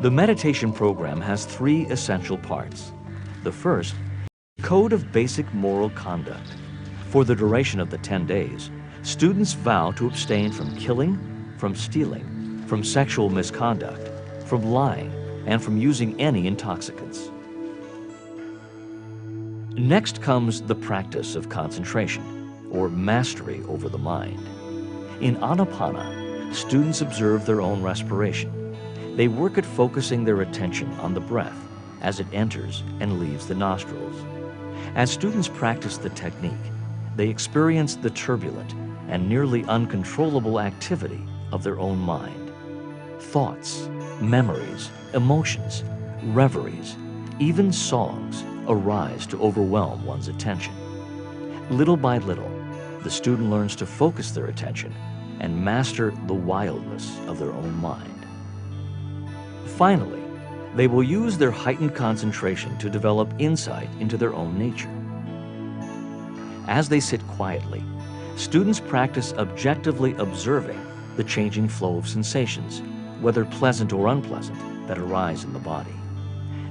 The meditation program has three essential parts. The first, Code of Basic Moral Conduct. For the duration of the 10 days, students vow to abstain from killing, from stealing, from sexual misconduct, from lying, and from using any intoxicants. Next comes the practice of concentration, or mastery over the mind. In Anapana, students observe their own respiration. They work at focusing their attention on the breath as it enters and leaves the nostrils. As students practice the technique, they experience the turbulent and nearly uncontrollable activity of their own mind. Thoughts, memories, emotions, reveries, even songs arise to overwhelm one's attention. Little by little, the student learns to focus their attention and master the wildness of their own mind. Finally, they will use their heightened concentration to develop insight into their own nature. As they sit quietly, students practice objectively observing the changing flow of sensations, whether pleasant or unpleasant, that arise in the body.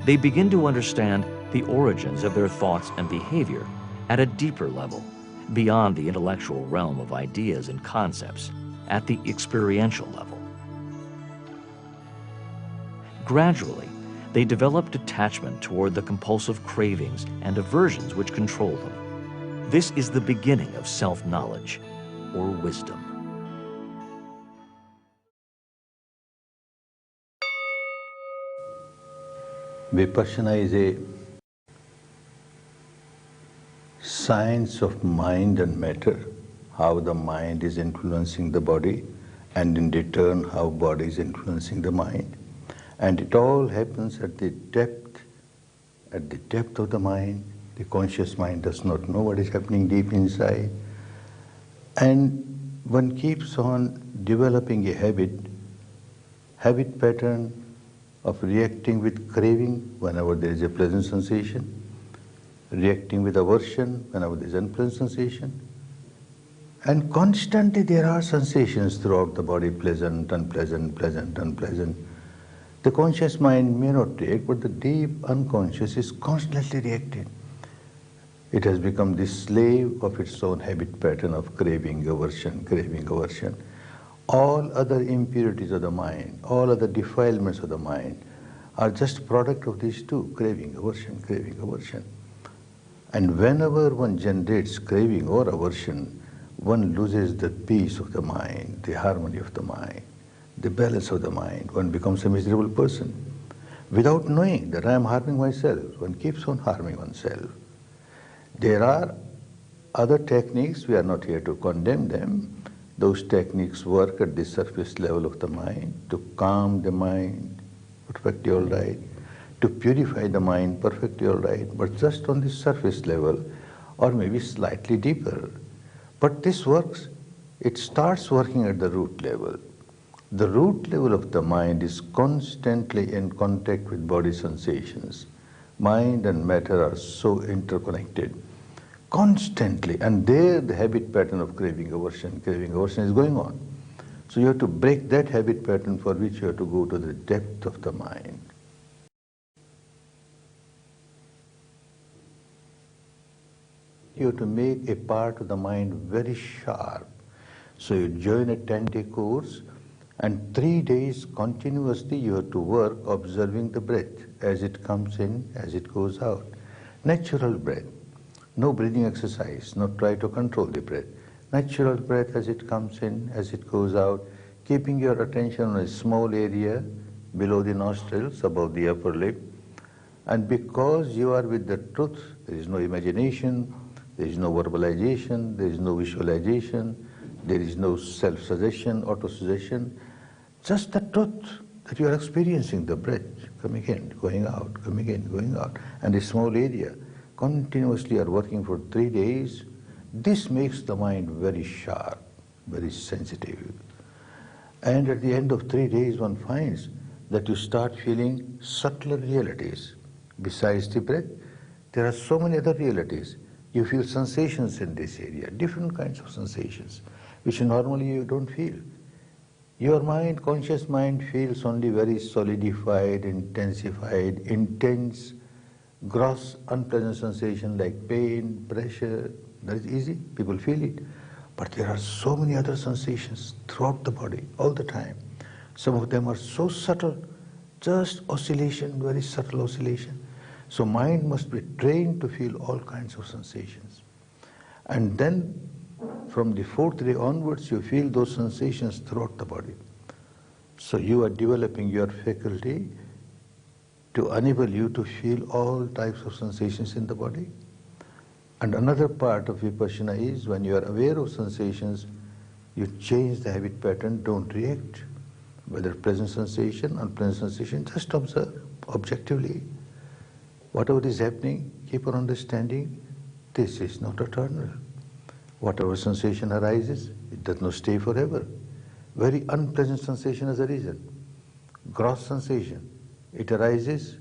They begin to understand the origins of their thoughts and behavior at a deeper level, beyond the intellectual realm of ideas and concepts, at the experiential level. Gradually, they develop detachment toward the compulsive cravings and aversions which control them. This is the beginning of self-knowledge, or wisdom. Vipassana is a science of mind and matter, how the mind is influencing the body, and in return how body is influencing the mind. And it all happens at the depth of the mind. The conscious mind does not know what is happening deep inside. And one keeps on developing a habit pattern of reacting with craving whenever there is a pleasant sensation, reacting with aversion whenever there is unpleasant sensation. And constantly there are sensations throughout the body, pleasant, unpleasant, pleasant, unpleasant. The conscious mind may not react, but the deep unconscious is constantly reacting. It has become the slave of its own habit pattern of craving, aversion, craving, aversion. All other impurities of the mind, all other defilements of the mind are just product of these two, craving, aversion, craving, aversion. And whenever one generates craving or aversion, one loses the peace of the mind, the harmony of the mind, the balance of the mind. One becomes a miserable person. Without knowing that I am harming myself, one keeps on harming oneself. There are other techniques, we are not here to condemn them. Those techniques work at the surface level of the mind, to calm the mind, perfectly all right, to purify the mind, perfectly all right, but just on the surface level, or maybe slightly deeper. But this works, it starts working at the root level. The root level of the mind is constantly in contact with body sensations. Mind and matter are so interconnected, constantly, and there the habit pattern of craving aversion is going on. So you have to break that habit pattern, for which you have to go to the depth of the mind. You have to make a part of the mind very sharp. So you join a 10-day course, and 3 days continuously you have to work observing the breath as it comes in, as it goes out. Natural breath. No breathing exercise, not try to control the breath. Natural breath as it comes in, as it goes out, keeping your attention on a small area below the nostrils, above the upper lip. And because you are with the truth, there is no imagination, there is no verbalization, there is no visualization, there is no self-suggestion, auto-suggestion, just the truth that you are experiencing the breath, coming in, going out, coming in, going out, and a small area. Continuously are working for 3 days. This makes the mind very sharp, very sensitive. And at the end of 3 days, one finds that you start feeling subtler realities. Besides the breath, there are so many other realities. You feel sensations in this area, different kinds of sensations, which normally you don't feel. Your mind, conscious mind, feels only very solidified, intensified, intense, gross, unpleasant sensation like pain, pressure. That is easy, people feel it. But there are so many other sensations throughout the body, all the time. Some of them are so subtle, just oscillation, very subtle oscillation. So mind must be trained to feel all kinds of sensations. And then from the fourth day onwards, you feel those sensations throughout the body. So you are developing your faculty to enable you to feel all types of sensations in the body. And another part of Vipassana is when you are aware of sensations, you change the habit pattern, don't react. Whether pleasant sensation, unpleasant sensation, just observe objectively. Whatever is happening, keep on understanding, this is not eternal. Whatever sensation arises, it does not stay forever. Very unpleasant sensation has arisen. Gross sensation. It arises,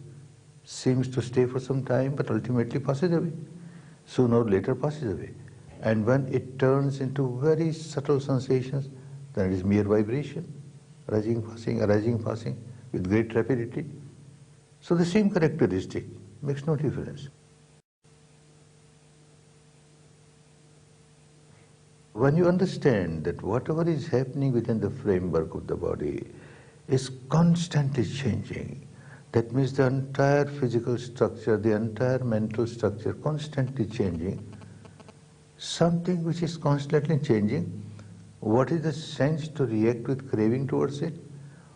seems to stay for some time, but ultimately passes away. Sooner or later passes away. And when it turns into very subtle sensations, then it is mere vibration, arising, passing, with great rapidity. So the same characteristic makes no difference. When you understand that whatever is happening within the framework of the body is constantly changing, that means the entire physical structure, the entire mental structure constantly changing, something which is constantly changing, what is the sense to react with craving towards it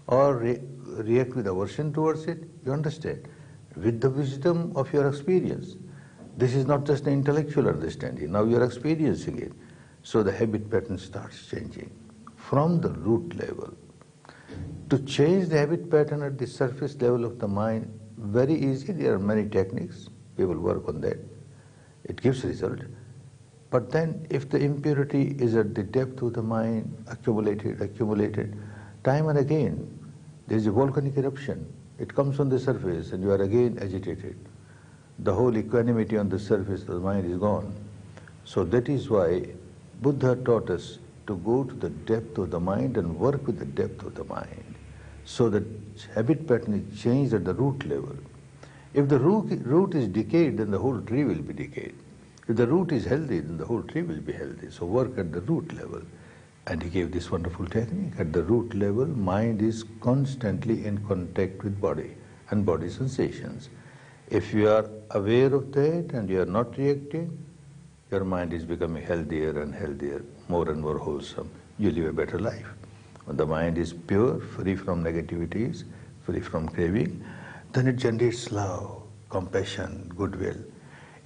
or react with aversion towards it? You understand? With the wisdom of your experience. This is not just an intellectual understanding, now you are experiencing it. So the habit pattern starts changing from the root level. To change the habit pattern at the surface level of the mind, very easy. There are many techniques. People work on that. It gives result. But then if the impurity is at the depth of the mind, accumulated, time and again, there is a volcanic eruption. It comes on the surface and you are again agitated. The whole equanimity on the surface of the mind is gone. So that is why Buddha taught us to go to the depth of the mind and work with the depth of the mind, so that habit pattern is changed at the root level. If the root is decayed, then the whole tree will be decayed. If the root is healthy, then the whole tree will be healthy. So work at the root level. And he gave this wonderful technique. At the root level, mind is constantly in contact with body and body sensations. If you are aware of that and you are not reacting, your mind is becoming healthier and healthier, more and more wholesome. You live a better life. When the mind is pure, free from negativities, free from craving, then it generates love, compassion, goodwill.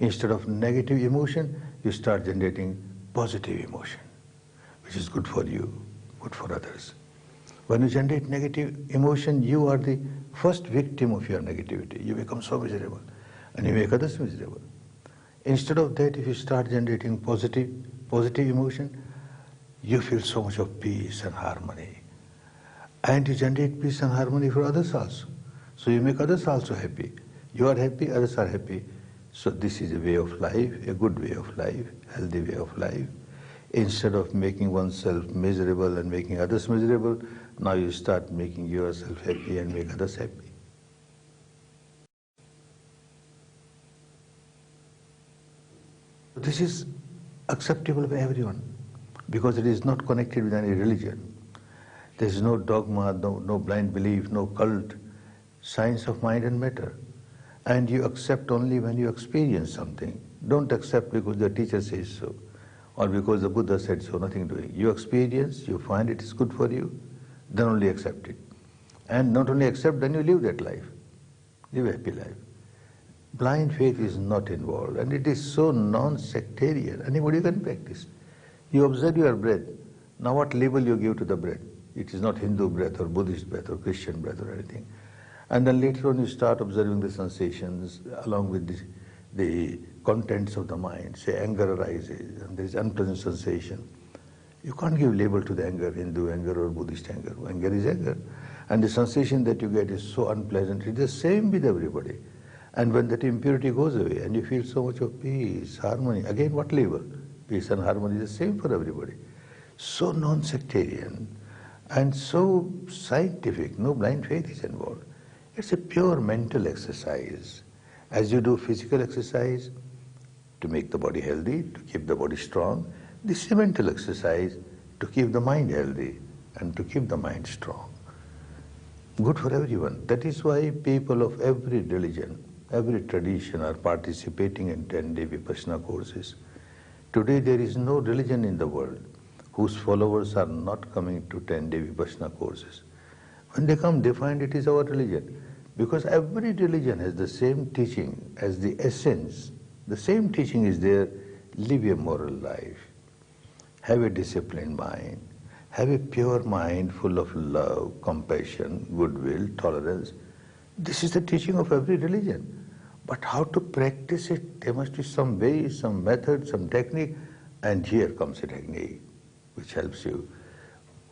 Instead of negative emotion, you start generating positive emotion, which is good for you, good for others. When you generate negative emotion, you are the first victim of your negativity. You become so miserable, and you make others miserable. Instead of that, if you start generating positive emotion, you feel so much of peace and harmony. And you generate peace and harmony for others also. So you make others also happy. You are happy, others are happy. So this is a way of life, a good way of life, healthy way of life. Instead of making oneself miserable and making others miserable, now you start making yourself happy and make others happy. This is acceptable by everyone because it is not connected with any religion. There is no dogma, no blind belief, no cult, science of mind and matter. And you accept only when you experience something. Don't accept because the teacher says so or because the Buddha said so, nothing doing. You experience, you find it is good for you, then only accept it. And not only accept, then you live that life. Live a happy life. Blind faith is not involved, and it is so non-sectarian. Anybody can practice. You observe your breath. Now what label you give to the breath? It is not Hindu breath or Buddhist breath or Christian breath or anything. And then later on you start observing the sensations along with the contents of the mind. Say anger arises and there is unpleasant sensation. You can't give label to the anger, Hindu anger or Buddhist anger. Anger is anger. And the sensation that you get is so unpleasant. It is the same with everybody. And when that impurity goes away and you feel so much of peace, harmony, again what label? Peace and harmony is the same for everybody. So non-sectarian. and so scientific, no blind faith is involved. It's a pure mental exercise. As you do physical exercise to make the body healthy, to keep the body strong, this is a mental exercise to keep the mind healthy and to keep the mind strong. Good for everyone. That is why people of every religion, every tradition are participating in 10-day Vipassana courses. Today there is no religion in the world whose followers are not coming to 10-day Vipassana courses. When they come, they find it is our religion. Because every religion has the same teaching as the essence. The same teaching is there: live a moral life, have a disciplined mind, have a pure mind full of love, compassion, goodwill, tolerance. This is the teaching of every religion. But how to practice it? There must be some way, some method, some technique. And here comes a technique which helps you.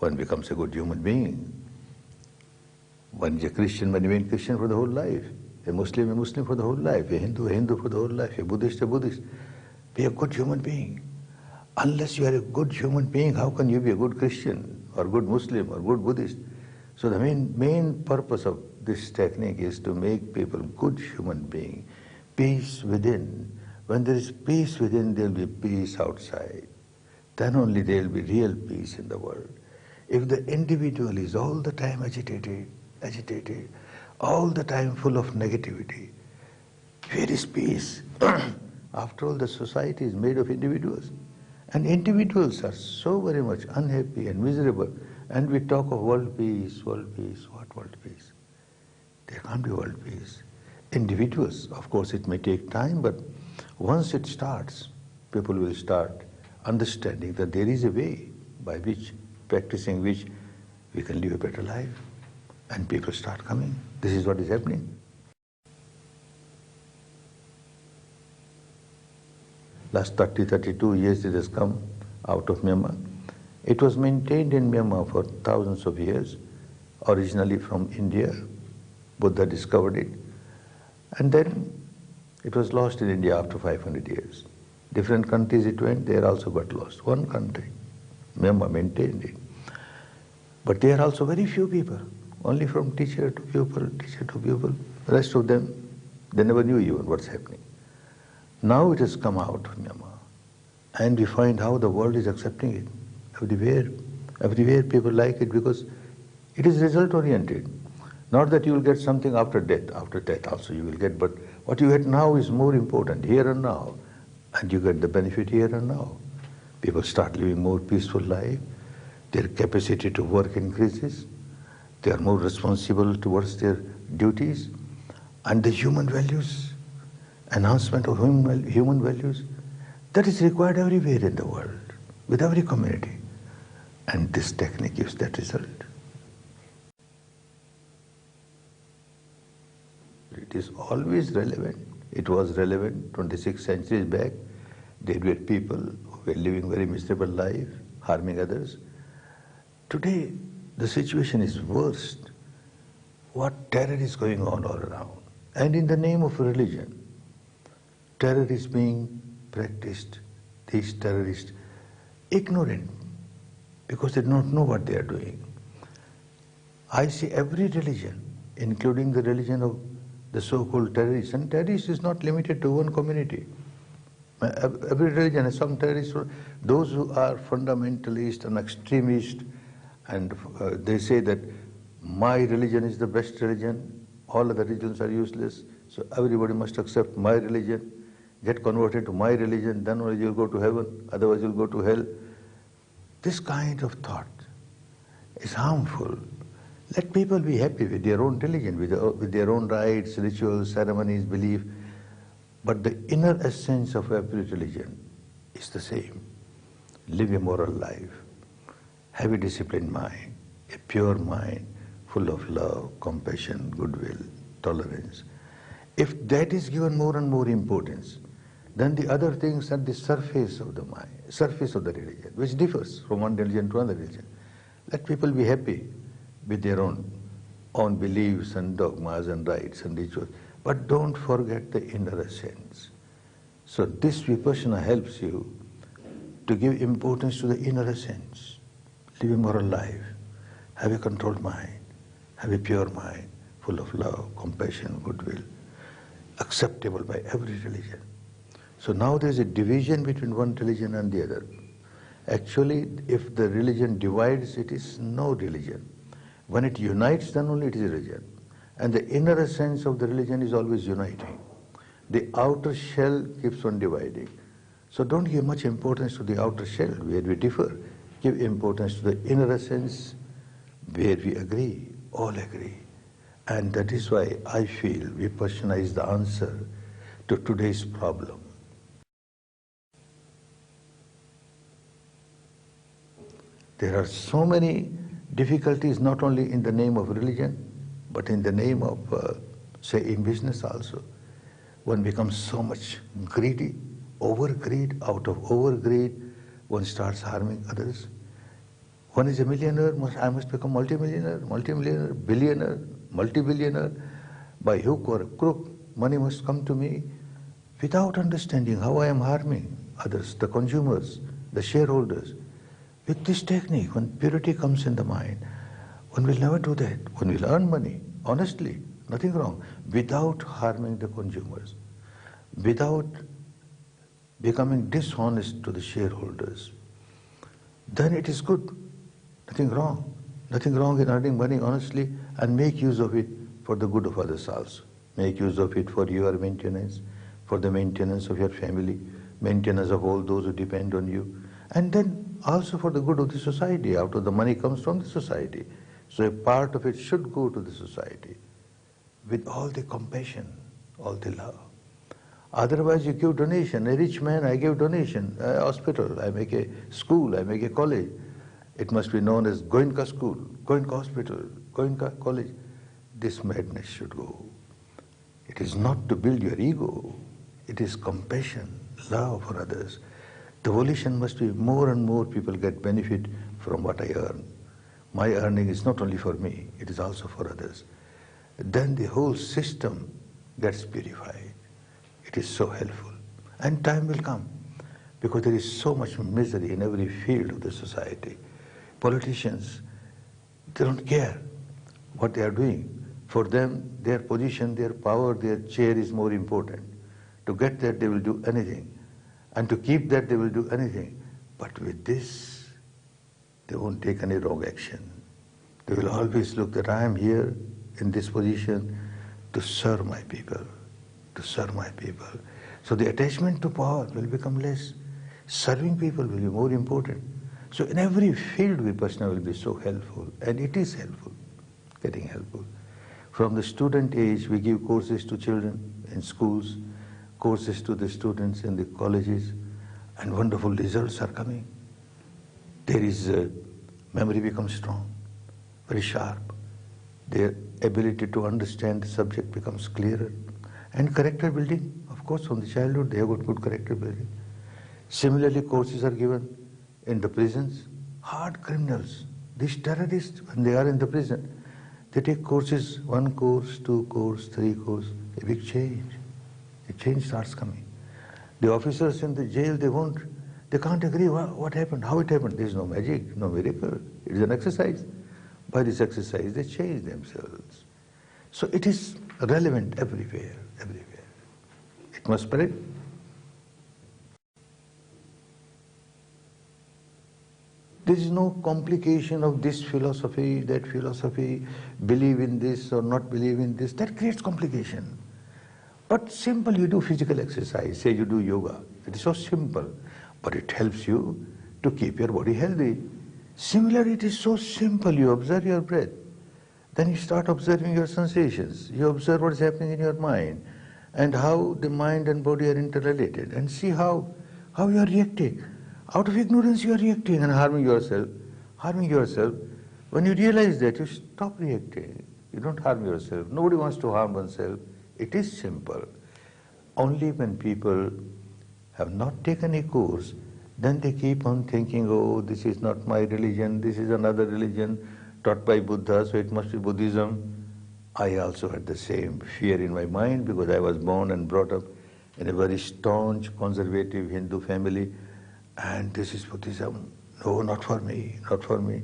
One becomes a good human being. One is a Christian, one remains Christian for the whole life. A Muslim for the whole life. A Hindu for the whole life. A Buddhist. Be a good human being. Unless you are a good human being, how can you be a good Christian or good Muslim or good Buddhist? So the main purpose of this technique is to make people good human being. Peace within. When there is peace within, there will be peace outside. Then only there will be real peace in the world. If the individual is all the time agitated, all the time full of negativity, where is peace? After all, the society is made of individuals. And individuals are so very much unhappy and miserable. And we talk of world peace, world peace. What world peace? There can't be world peace. Individuals, of course, it may take time, but once it starts, people will start understanding that there is a way by which, practicing which, we can live a better life. And people start coming. This is what is happening. Last 32 years it has come out of Myanmar. It was maintained in Myanmar for thousands of years, originally from India. Buddha discovered it. And then it was lost in India after 500 years. Different countries it went, there also got lost. One country, Myanmar, maintained it. But there are also very few people, only from teacher to pupil, teacher to pupil. The rest of them, they never knew even what's happening. Now it has come out of Myanmar, and we find how the world is accepting it. Everywhere people like it because it is result-oriented. Not that you will get something after death also you will get, but what you get now is more important, here and now, and you get the benefit here and now. People start living more peaceful life, their capacity to work increases, they are more responsible towards their duties, and the human values, enhancement of human values, that is required everywhere in the world, with every community. And this technique gives that result. It is always relevant. It was relevant 26 centuries back. There were people who were living very miserable life, harming others. Today, the situation is worse. What terror is going on all around. And in the name of religion, terror is being practiced. These terrorists, ignorant, because they don't know what they are doing. I see every religion, including the religion of the so-called terrorists, and terrorists is not limited to one community. Every religion has some terrorists. Those who are fundamentalist and extremist, and they say that my religion is the best religion, all other religions are useless, so everybody must accept my religion, get converted to my religion, then only you'll go to heaven, otherwise you'll go to hell. This kind of thought is harmful. Let people be happy with their own religion, with their own rites, rituals, ceremonies, belief. But the inner essence of every religion is the same. Live a moral life, have a disciplined mind, a pure mind, full of love, compassion, goodwill, tolerance. If that is given more and more importance, then the other things are the surface of the mind, surface of the religion, which differs from one religion to another religion. Let people be happy with their own beliefs and dogmas and rites and rituals, but don't forget the inner essence. So this Vipassana helps you to give importance to the inner essence, live a moral life, have a controlled mind, have a pure mind, full of love, compassion, goodwill, acceptable by every religion. So now there is a division between one religion and the other. Actually, if the religion divides, it is no religion. When it unites, then only it is a religion. And the inner essence of the religion is always uniting. The outer shell keeps on dividing. So don't give much importance to the outer shell where we differ. Give importance to the inner essence where we agree, all agree. And that is why I feel Vipassana is the answer to today's problem. There are so many difficulties not only in the name of religion, but in the name of, say, in business also. One becomes so much greedy, overgreed. Out of overgreed, one starts harming others. One is a millionaire, I must become multimillionaire, billionaire, multi-billionaire. By hook or crook, money must come to me without understanding how I am harming others, the consumers, the shareholders. With this technique, when purity comes in the mind, one will never do that. One will earn money, honestly, nothing wrong, without harming the consumers, without becoming dishonest to the shareholders. Then it is good, nothing wrong. Nothing wrong in earning money honestly and make use of it for the good of others also. Make use of it for your maintenance, for the maintenance of your family, maintenance of all those who depend on you, and then also for the good of the society. Out of the money comes from the society. So a part of it should go to the society with all the compassion, all the love. Otherwise you give donation. A rich man, I give donation. A hospital, I make a school, I make a college. It must be known as Goenka school, Goenka hospital, Goenka college. This madness should go. It is not to build your ego. It is compassion, love for others. The volition must be more and more people get benefit from what I earn. My earning is not only for me, it is also for others. Then the whole system gets purified. It is so helpful. And time will come, because there is so much misery in every field of the society. Politicians, they don't care what they are doing. For them, their position, their power, their chair is more important. To get that, they will do anything. And to keep that, they will do anything. But with this, they won't take any wrong action. They will always look that I am here in this position to serve my people, to serve my people. So the attachment to power will become less. Serving people will be more important. So in every field, Vipassana will be so helpful, and it is helpful, getting helpful. From the student age, we give courses to children in schools, courses to the students in the colleges, and wonderful results are coming. There is memory becomes strong, very sharp. Their ability to understand the subject becomes clearer. And character building, of course, from the childhood, they have got good character building. Similarly, courses are given in the prisons. Hard criminals, these terrorists, when they are in the prison, they take courses, 1 course, 2 course, 3 course, a big change. A change starts coming. The officers in the jail, they can't agree what happened, how it happened. There is no magic, no miracle. It is an exercise. By this exercise, they change themselves. So it is relevant everywhere, everywhere. It must spread. There is no complication of this philosophy, that philosophy, believe in this or not believe in this. That creates complication. But simple, you do physical exercise, say you do yoga. It is so simple, but it helps you to keep your body healthy. Similarly, it is so simple, you observe your breath. Then you start observing your sensations. You observe what is happening in your mind and how the mind and body are interrelated, and see how you are reacting. Out of ignorance you are reacting and harming yourself. Harming yourself. When you realize that, you stop reacting. You don't harm yourself. Nobody wants to harm oneself. It is simple. Only when people have not taken a course, then they keep on thinking, oh, this is not my religion, this is another religion taught by Buddha, so it must be Buddhism. I also had the same fear in my mind because I was born and brought up in a very staunch, conservative Hindu family, and this is Buddhism. No, not for me, not for me.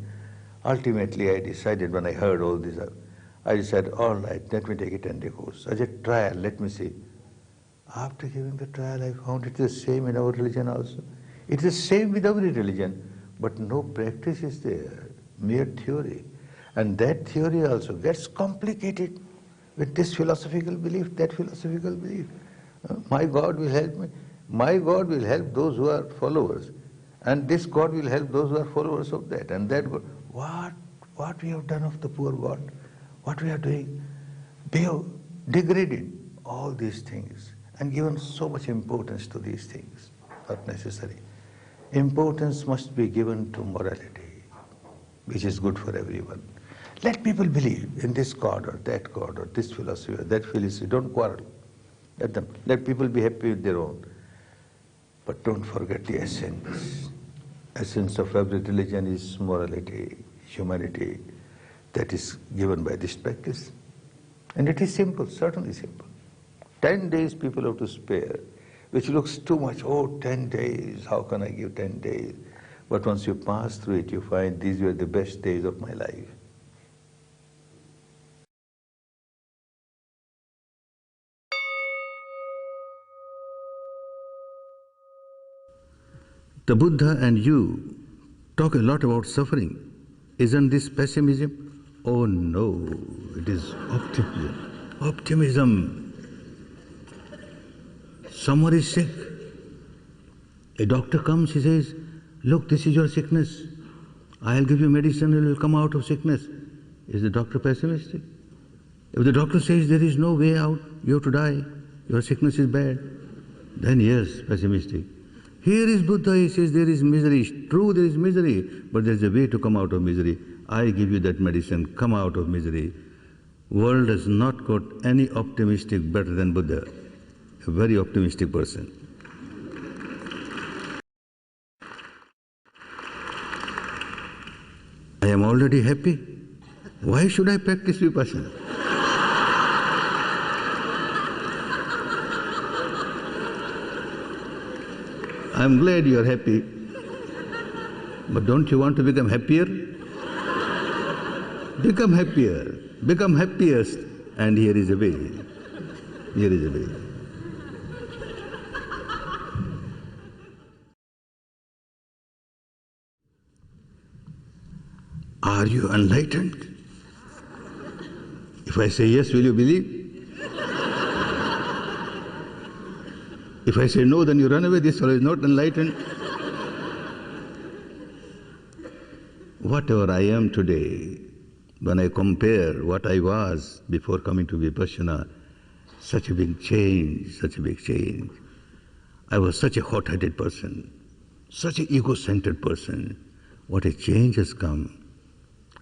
Ultimately, I decided when I heard all this, I decided, all right, let me take a 10-day course. As a trial, let me see. After giving the trial, I found it is the same in our religion also. It is the same with every religion, but no practice is there, mere theory. And that theory also gets complicated with this philosophical belief, that philosophical belief. My God will help me. My God will help those who are followers. And this God will help those who are followers of that. And that God, what we have done of the poor God? What we are doing? We have degraded all these things and given so much importance to these things. Not necessary. Importance must be given to morality, which is good for everyone. Let people believe in this God or this philosophy or that philosophy. Don't quarrel. Let people be happy with their own. But don't forget the essence. Essence of every religion is morality, humanity, that is given by this practice. And it is simple, certainly simple. 10 days people have to spare, which looks too much. Oh, 10 days, how can I give 10 days? But once you pass through it, you find these were the best days of my life. The Buddha and you talk a lot about suffering. Isn't this pessimism? Oh no, it is optimism. Optimism. Someone is sick. A doctor comes, he says, look, this is your sickness. I'll give you medicine, you will come out of sickness. Is the doctor pessimistic? If the doctor says there is no way out, you have to die, your sickness is bad, then yes, pessimistic. Here is Buddha, he says there is misery. True, there is misery, but there is a way to come out of misery. I give you that medicine, come out of misery. World has not got any optimistic better than Buddha, a very optimistic person. I am already happy. Why should I practice Vipassana? I am glad you are happy, but don't you want to become happier? Become happier, become happiest, and here is a way. Here is a way. Are you enlightened? If I say yes, will you believe? If I say no, then you run away, this fellow is not enlightened. Whatever I am today, when I compare what I was before coming to Vipassana, such a big change, such a big change. I was such a hot-headed person, such an ego-centered person. What a change has come.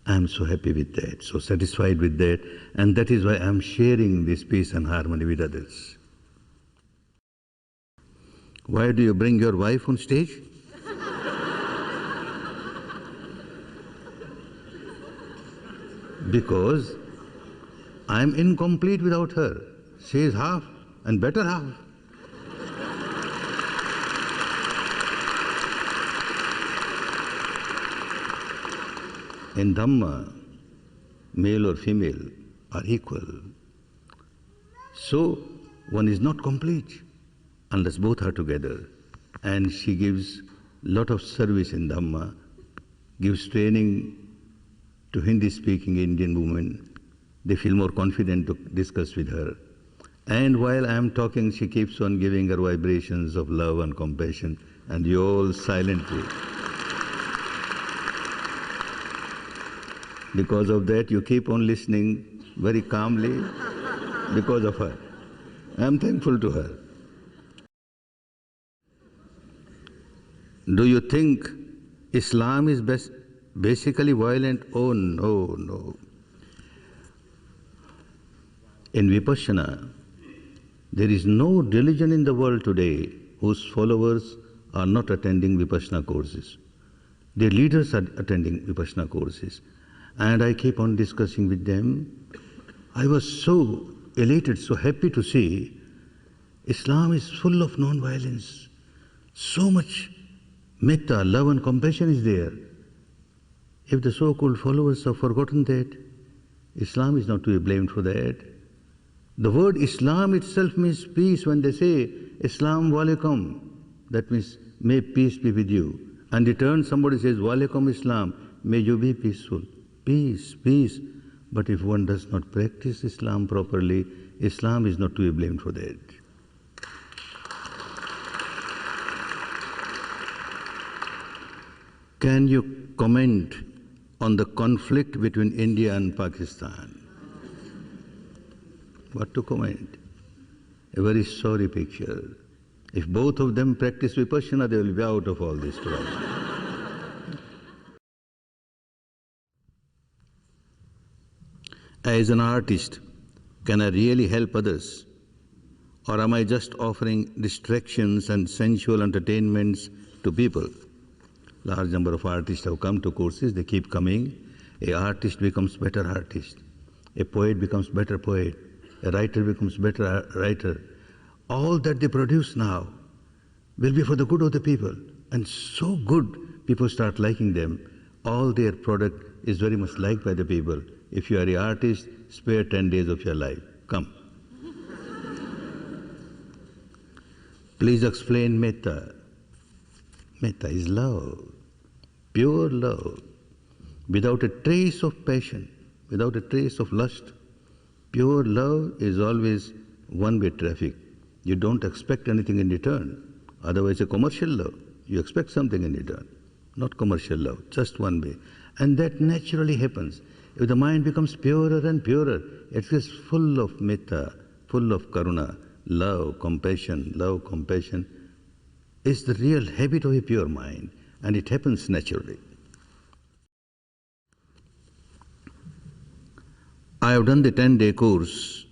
I am so happy with that, so satisfied with that, and that is why I am sharing this peace and harmony with others. Why do you bring your wife on stage? Because I am incomplete without her. She is half and better half. In Dhamma, male or female are equal. So one is not complete unless both are together. And she gives lot of service in Dhamma, gives training to Hindi-speaking Indian women. They feel more confident to discuss with her. And while I am talking, she keeps on giving her vibrations of love and compassion, and you all silently. Because of that, you keep on listening very calmly because of her. I am thankful to her. Do you think Islam is basically violent? Oh no, no. In Vipassana, there is no religion in the world today whose followers are not attending Vipassana courses. Their leaders are attending Vipassana courses. And I keep on discussing with them. I was so elated, so happy to see Islam is full of non-violence. So much metta, love and compassion is there. If the so-called followers have forgotten that, Islam is not to be blamed for that. The word Islam itself means peace. When they say, Islam walaikum, that means, may peace be with you. And in return somebody says, walaikum Islam, may you be peaceful. Peace, peace. But if one does not practice Islam properly, Islam is not to be blamed for that. Can you comment on the conflict between India and Pakistan? What to comment? A very sorry picture. If both of them practice Vipassana, they will be out of all this trouble. As an artist, can I really help others? Or am I just offering distractions and sensual entertainments to people? Large number of artists have come to courses, they keep coming. A artist becomes better artist. A poet becomes better poet. A writer becomes better writer. All that they produce now will be for the good of the people. And so good, people start liking them. All their product is very much liked by the people. If you are an artist, spare 10 days of your life. Come. Please explain metta. Metta is love, pure love, without a trace of passion, without a trace of lust. Pure love is always one-way traffic. You don't expect anything in return. Otherwise, a commercial love, you expect something in return. Not commercial love, just one way. And that naturally happens. If the mind becomes purer and purer, it is full of metta, full of karuna, love, compassion, is the real habit of a pure mind, and it happens naturally. I have done the 10-day course,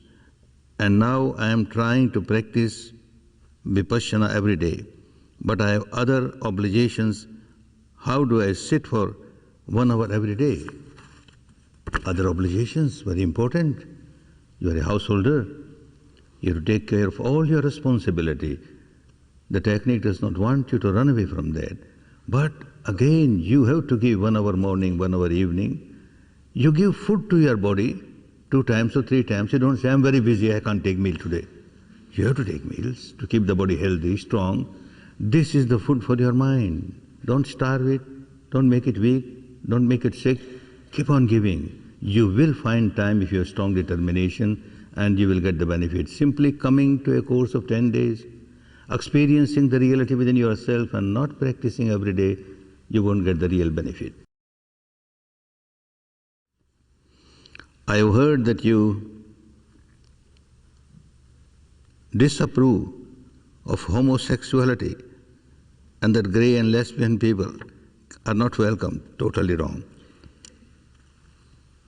and now I am trying to practice Vipassana every day, but I have other obligations. How do I sit for 1 hour every day? Other obligations, very important. You are a householder. You have to take care of all your responsibility. The technique does not want you to run away from that. But again, you have to give 1 hour morning, 1 hour evening. You give food to your body 2 times or 3 times. You don't say, I'm very busy, I can't take meal today. You have to take meals to keep the body healthy, strong. This is the food for your mind. Don't starve it. Don't make it weak. Don't make it sick. Keep on giving. You will find time if you have strong determination, and you will get the benefit. Simply coming to a course of 10 days, experiencing the reality within yourself and not practicing every day, you won't get the real benefit. I have heard that you disapprove of homosexuality and that gay and lesbian people are not welcome. Totally wrong.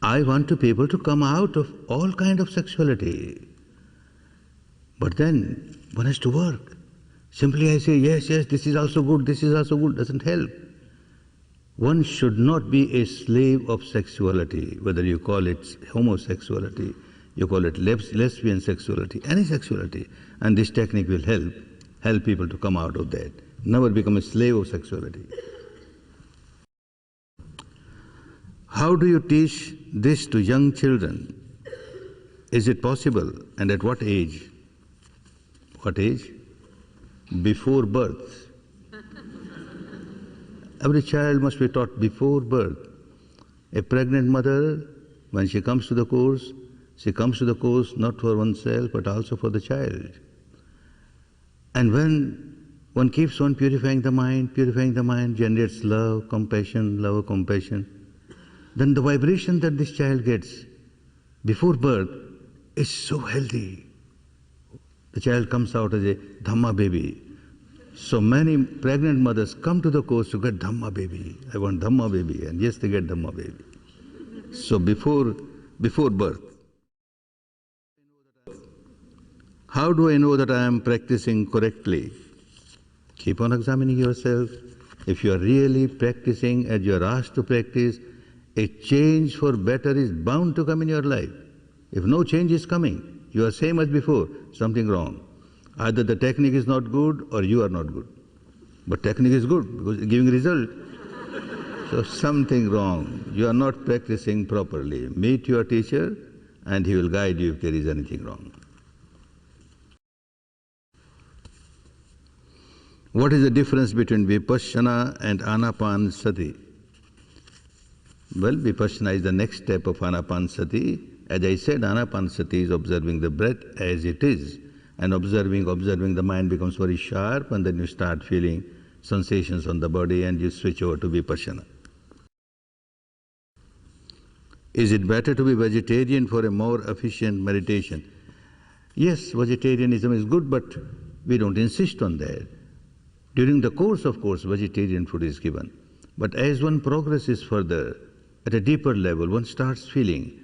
I want people to come out of all kind of sexuality. But then one has to work. Simply I say, yes, this is also good, doesn't help. One should not be a slave of sexuality, whether you call it homosexuality, you call it lesbian sexuality, any sexuality. And this technique will help people to come out of that. Never become a slave of sexuality. How do you teach this to young children? Is it possible, and at what age? What age? Before birth. Every child must be taught before birth. A pregnant mother, when she comes to the course, she comes to the course not for oneself but also for the child. And when one keeps on purifying the mind, generates love, compassion, then the vibration that this child gets before birth is so healthy. The child comes out as a Dhamma baby. So many pregnant mothers come to the course to get Dhamma baby. I want Dhamma baby, and yes, they get Dhamma baby. So before birth. How do I know that I am practicing correctly? Keep on examining yourself. If you are really practicing as you are asked to practice, a change for better is bound to come in your life. If no change is coming, you are same as before, something wrong. Either the technique is not good or you are not good. But technique is good because it's giving result. So something wrong. You are not practicing properly. Meet your teacher and he will guide you if there is anything wrong. What is the difference between Vipassana and Anapanasati? Well, Vipassana is the next step of Anapanasati. As I said, Anapanasati is observing the breath as it is. And observing, the mind becomes very sharp, and then you start feeling sensations on the body and you switch over to Vipassana. Is it better to be vegetarian for a more efficient meditation? Yes, vegetarianism is good, but we don't insist on that. During the course, of course, vegetarian food is given. But as one progresses further, at a deeper level, one starts feeling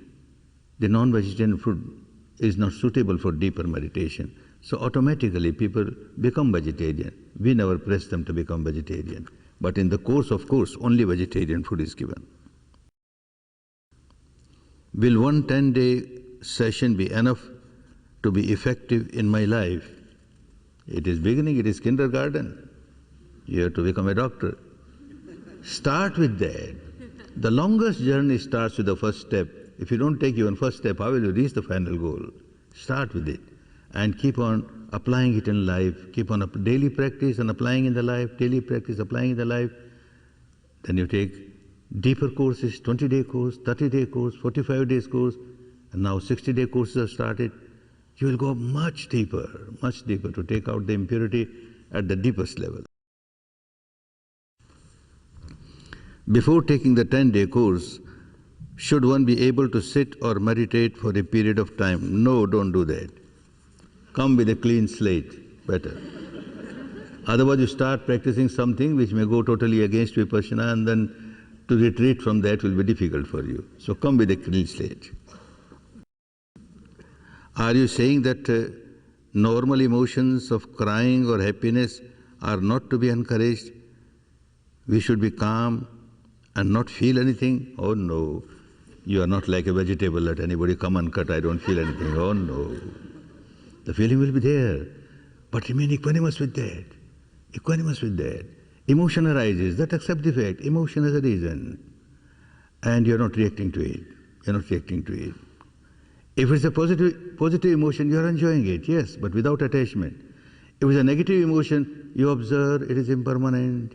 the non-vegetarian food is not suitable for deeper meditation. So automatically people become vegetarian. We never press them to become vegetarian. But in the course, of course, only vegetarian food is given. Will one 10-day session be enough to be effective in my life? It is beginning, it is kindergarten. You have to become a doctor. Start with that. The longest journey starts with the first step. If you don't take even first step, how will you reach the final goal? Start with it and keep on applying it in life. Keep on daily practice and applying in the life, daily practice, applying in the life. Then you take deeper courses, 20-day course, 30-day course, 45 days course, and now 60-day courses are started. You will go much deeper to take out the impurity at the deepest level. Before taking the 10-day course, should one be able to sit or meditate for a period of time? No, don't do that. Come with a clean slate, better. Otherwise you start practicing something which may go totally against Vipassana, and then to retreat from that will be difficult for you. So come with a clean slate. Are you saying that normal emotions of crying or happiness are not to be encouraged? We should be calm and not feel anything? Oh no, you are not like a vegetable, let anybody come and cut, I don't feel anything. Oh no. The feeling will be there, but remain equanimous with that. Equanimous with that. Emotion arises, that accept the fact. Emotion is a reason. And you're not reacting to it. You're not reacting to it. If it's a positive emotion, you're enjoying it, yes, but without attachment. If it's a negative emotion, you observe it is impermanent,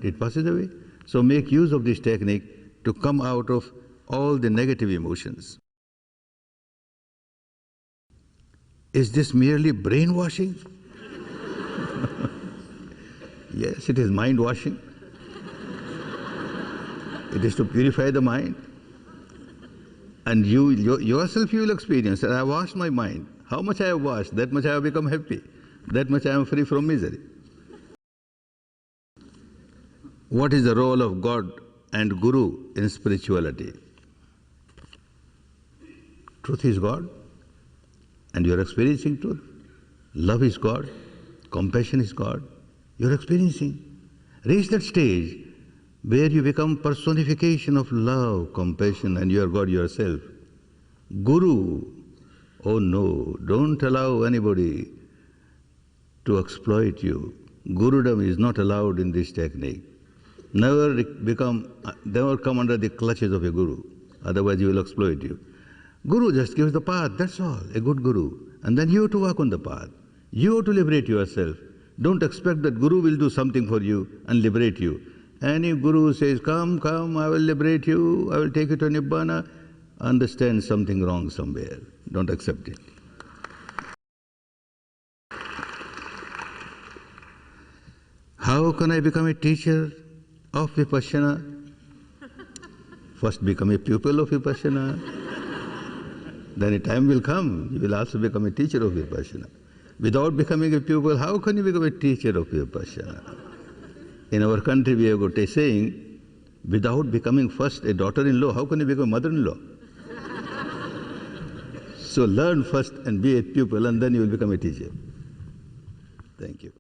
it passes away. So make use of this technique to come out of all the negative emotions. Is this merely brainwashing? Yes, it is mind washing. It is to purify the mind. And yourself you will experience that I have washed my mind. How much I have washed, that much I have become happy. That much I am free from misery. What is the role of God and Guru in spirituality? Truth is God, and you are experiencing truth. Love is God, compassion is God. You are experiencing. Reach that stage where you become personification of love, compassion, and you are God yourself. Guru, oh no, don't allow anybody to exploit you. Gurudom is not allowed in this technique. Never come under the clutches of a guru, otherwise he will exploit you. Guru just gives the path, that's all, a good guru. And then you have to walk on the path. You have to liberate yourself. Don't expect that guru will do something for you and liberate you. Any guru says, come, I will liberate you, I will take you to Nibbana, understand something wrong somewhere. Don't accept it. How can I become a teacher of Vipassana? First become a pupil of Vipassana. Then a time will come, you will also become a teacher of Vipassana. Without becoming a pupil, how can you become a teacher of Vipassana? In our country we have got a saying, without becoming first a daughter-in-law, how can you become a mother-in-law? So learn first and be a pupil, and then you will become a teacher. Thank you.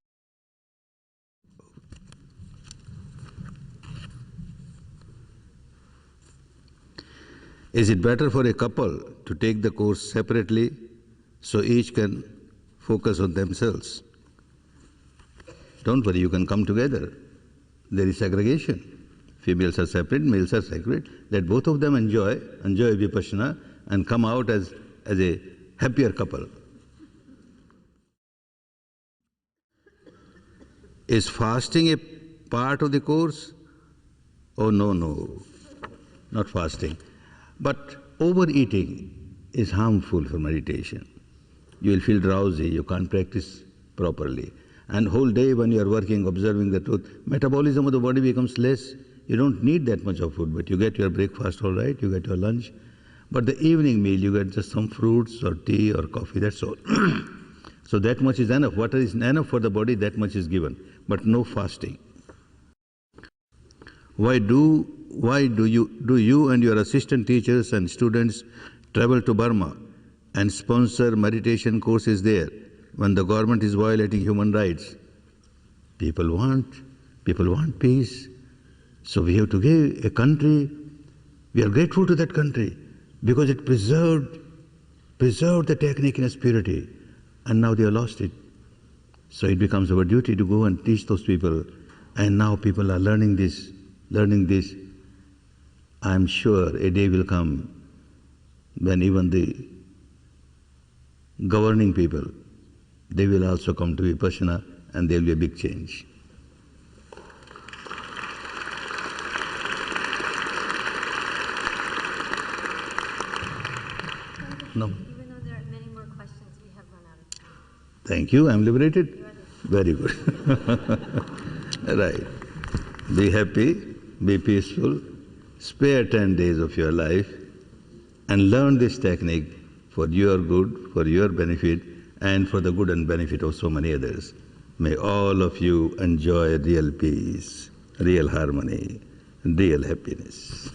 Is it better for a couple to take the course separately so each can focus on themselves? Don't worry, you can come together. There is segregation. Females are separate, males are separate. Let both of them enjoy Vipassana and come out as a happier couple. Is fasting a part of the course? Oh, no, not fasting. But overeating is harmful for meditation. You will feel drowsy, you can't practice properly. And whole day when you are working, observing the truth, metabolism of the body becomes less. You don't need that much of food, but you get your breakfast all right, you get your lunch. But the evening meal, you get just some fruits or tea or coffee, that's all. So that much is enough. What is enough for the body, that much is given. But no fasting. Why do you and your assistant teachers and students travel to Burma and sponsor meditation courses there when the government is violating human rights? People want peace. So we have to give a country, we are grateful to that country because it preserved the technique in its purity, and now they have lost it. So it becomes our duty to go and teach those people, and now people are learning this. I am sure a day will come when even the governing people, they will also come to Vipassana, and there will be a big change. No. Even though there are many more questions, we have run out of time. Thank you. I am liberated. Very good. Right. Be happy, be peaceful, spare 10 days of your life and learn this technique for your good, for your benefit, and for the good and benefit of so many others. May all of you enjoy real peace, real harmony, real happiness.